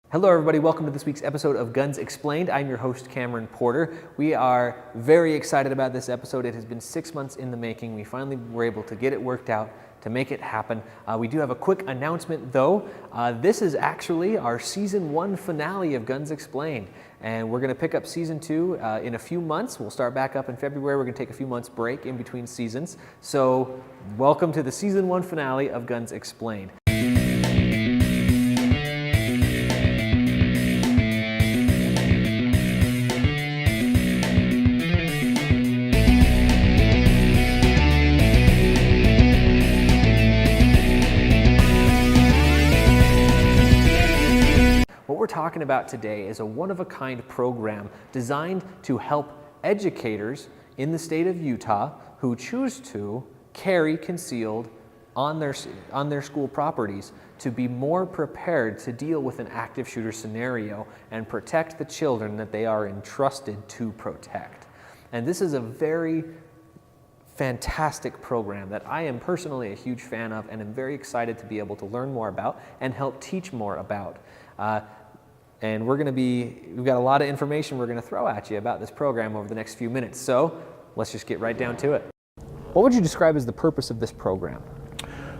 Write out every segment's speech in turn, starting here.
Hello everybody, welcome to this week's episode of Guns Explained. I'm your host, Cameron Porter. We are very excited about this episode. It has been 6 months in the making. We finally were able to get it worked out, to make it happen. We do have a quick announcement though. This is actually our Season 1 finale of Guns Explained. And we're going to pick up Season 2 in a few months. We'll start back up in February. We're going to take a few months break in between seasons. So welcome to the Season 1 finale of Guns Explained. What we're talking about today is a one-of-a-kind program designed to help educators in the state of Utah who choose to carry concealed on their school properties to be more prepared to deal with an active shooter scenario and protect the children that they are entrusted to protect. And this is a very fantastic program that I am personally a huge fan of and am very excited to be able to learn more about and help teach more about. And we've got a lot of information we're going to throw at you about this program over the next few minutes. So let's just get right down to it. What would you describe as the purpose of this program?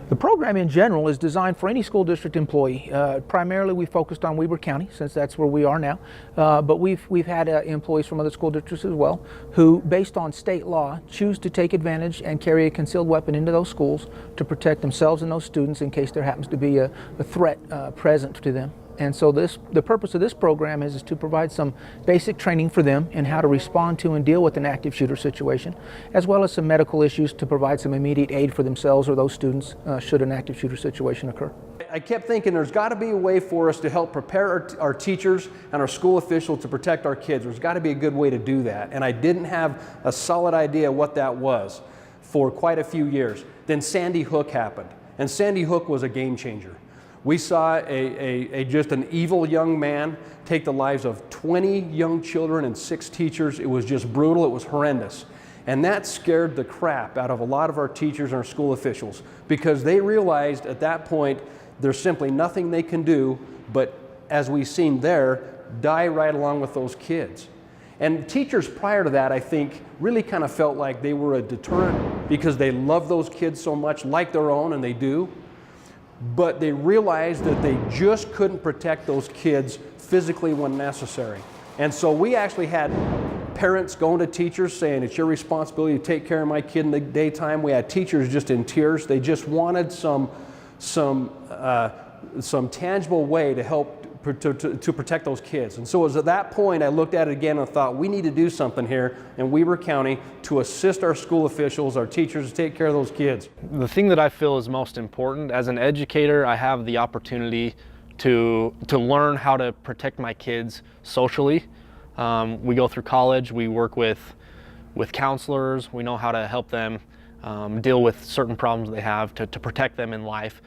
The program in general is designed for any school district employee. Primarily we focused on Weber County since that's where we are now, but we've had employees from other school districts as well who, based on state law, choose to take advantage and carry a concealed weapon into those schools to protect themselves and those students in case there happens to be a threat present to them. And so the purpose of this program is to provide some basic training for them in how to respond to and deal with an active shooter situation, as well as some medical issues to provide some immediate aid for themselves or those students should an active shooter situation occur. I kept thinking there's got to be a way for us to help prepare our teachers and our school officials to protect our kids. There's got to be a good way to do that. And I didn't have a solid idea what that was for quite a few years. Then Sandy Hook happened, and Sandy Hook was a game changer. We saw just an evil young man take the lives of 20 young children and 6 teachers. It was just brutal. It was horrendous. And that scared the crap out of a lot of our teachers and our school officials because they realized at that point there's simply nothing they can do but, as we've seen there, die right along with those kids. And teachers prior to that, I think, really kind of felt like they were a deterrent because they love those kids so much, like their own, and they do. But they realized that they just couldn't protect those kids physically when necessary. And so we actually had parents going to teachers saying, it's your responsibility to take care of my kid in the daytime. We had teachers just in tears. They just wanted some tangible way to help to protect those kids. And so it was at that point I looked at it again and thought, we need to do something here in Weber County to assist our school officials, our teachers, to take care of those kids. The thing that I feel is most important, as an educator, I have the opportunity to learn how to protect my kids socially. We go through college, we work with counselors, we know how to help them deal with certain problems they have to protect them in life.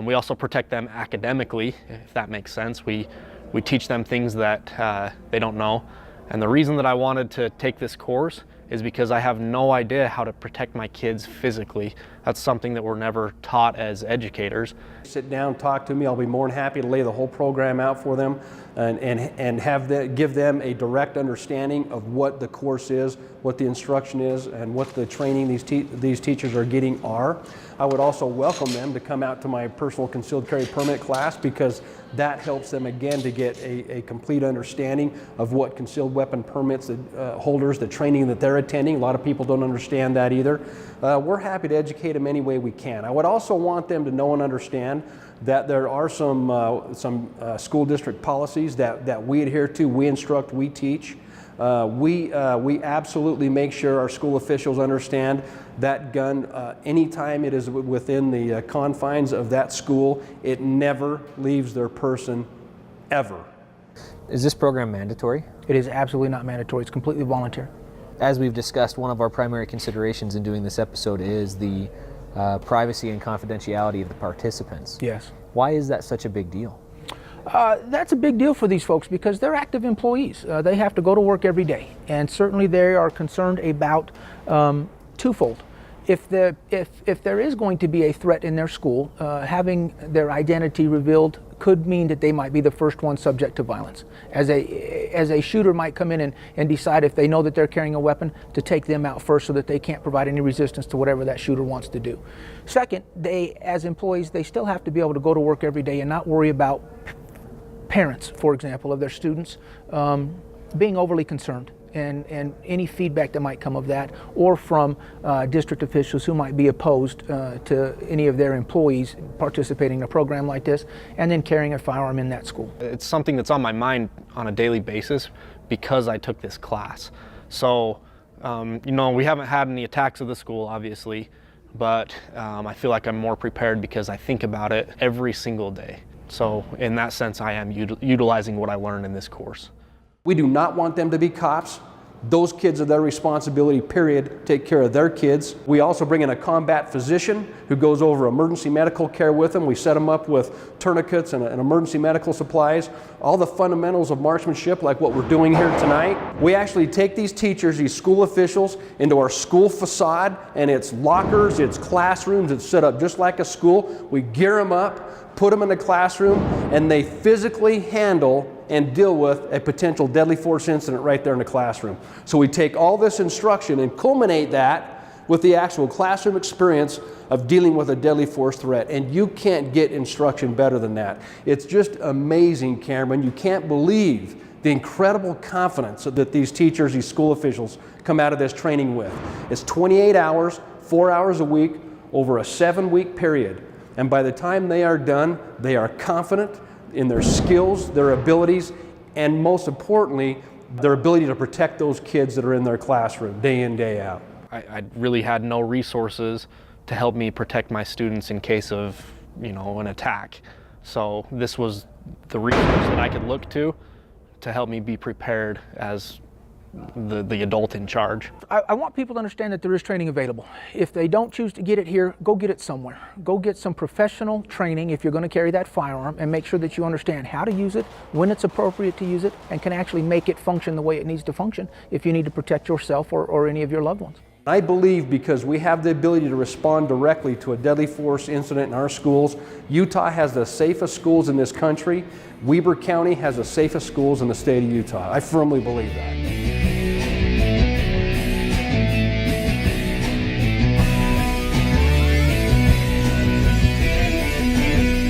We also protect them academically, if that makes sense. We teach them things that they don't know. And the reason that I wanted to take this course is because I have no idea how to protect my kids physically. That's something that we're never taught as educators. Sit down, talk to me. I'll be more than happy to lay the whole program out for them and give them a direct understanding of what the course is, what the instruction is, and what the training these teachers are getting are. I would also welcome them to come out to my personal concealed carry permit class because that helps them again to get a complete understanding of what concealed weapon permits holders, the training that they're attending. A lot of people don't understand that either. We're happy to educate them any way we can. I would also want them to know and understand that there are some school district policies that we adhere to, we instruct, we teach. We absolutely make sure our school officials understand that gun, anytime it is within the confines of that school, it never leaves their person, ever. Is this program mandatory? It is absolutely not mandatory. It's completely voluntary. As we've discussed, one of our primary considerations in doing this episode is the privacy and confidentiality of the participants. Yes. Why is that such a big deal? That's a big deal for these folks because they're active employees. They have to go to work every day, and certainly they are concerned about twofold. If there is going to be a threat in their school, having their identity revealed could mean that they might be the first one subject to violence. As a shooter might come in and decide, if they know that they're carrying a weapon, to take them out first so that they can't provide any resistance to whatever that shooter wants to do. Second, they, as employees, they still have to be able to go to work every day and not worry about parents, for example, of their students being overly concerned. And any feedback that might come of that, or from district officials who might be opposed to any of their employees participating in a program like this, and then carrying a firearm in that school. It's something that's on my mind on a daily basis because I took this class. So, you know, we haven't had any attacks at the school, obviously, but I feel like I'm more prepared because I think about it every single day. So in that sense, I am utilizing what I learned in this course. We do not want them to be cops. Those kids are their responsibility, period. Take care of their kids. We also bring in a combat physician who goes over emergency medical care with them. We set them up with tourniquets and emergency medical supplies. All the fundamentals of marksmanship, like what we're doing here tonight. We actually take these teachers, these school officials, into our school facade, and it's lockers, it's classrooms, it's set up just like a school. We gear them up, put them in the classroom, and they physically handle and deal with a potential deadly force incident right there in the classroom. So we take all this instruction and culminate that with the actual classroom experience of dealing with a deadly force threat. And you can't get instruction better than that. It's just amazing, Cameron. You can't believe the incredible confidence that these teachers, these school officials come out of this training with. It's 28 hours, 4 hours a week, over a 7-week period. And by the time they are done, they are confident in their skills, their abilities, and most importantly, their ability to protect those kids that are in their classroom day in, day out. I really had no resources to help me protect my students in case of, you know, an attack. So this was the resource that I could look to help me be prepared as the adult in charge. I want people to understand that there is training available. If they don't choose to get it here, go get it somewhere. Go get some professional training if you're going to carry that firearm, and make sure that you understand how to use it, when it's appropriate to use it, and can actually make it function the way it needs to function if you need to protect yourself or any of your loved ones. I believe because we have the ability to respond directly to a deadly force incident in our schools, Utah has the safest schools in this country. Weber County has the safest schools in the state of Utah. I firmly believe that.